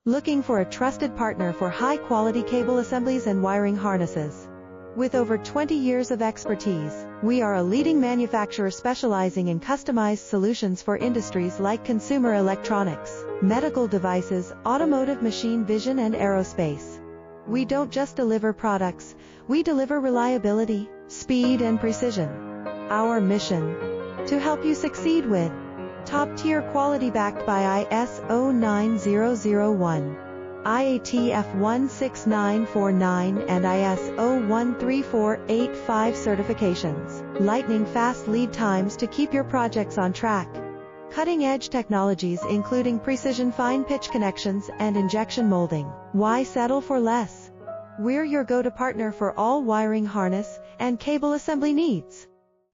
Looking for a trusted partner for high-quality cable assemblies and wiring harnesses? With over 20 years of expertise, we are a leading manufacturer specializing in customized solutions for industries like consumer electronics, medical devices, automotive, machine vision, and aerospace. We don't just deliver products, we deliver reliability, speed, and precision. Our mission: to help you succeed with top-tier quality backed by ISO 9001, IATF 16949 and ISO 13485 certifications, lightning-fast lead times to keep your projects on track, cutting-edge technologies including precision fine-pitch connections and injection molding. Why settle for less? We're your go-to partner for all wiring harness and cable assembly needs.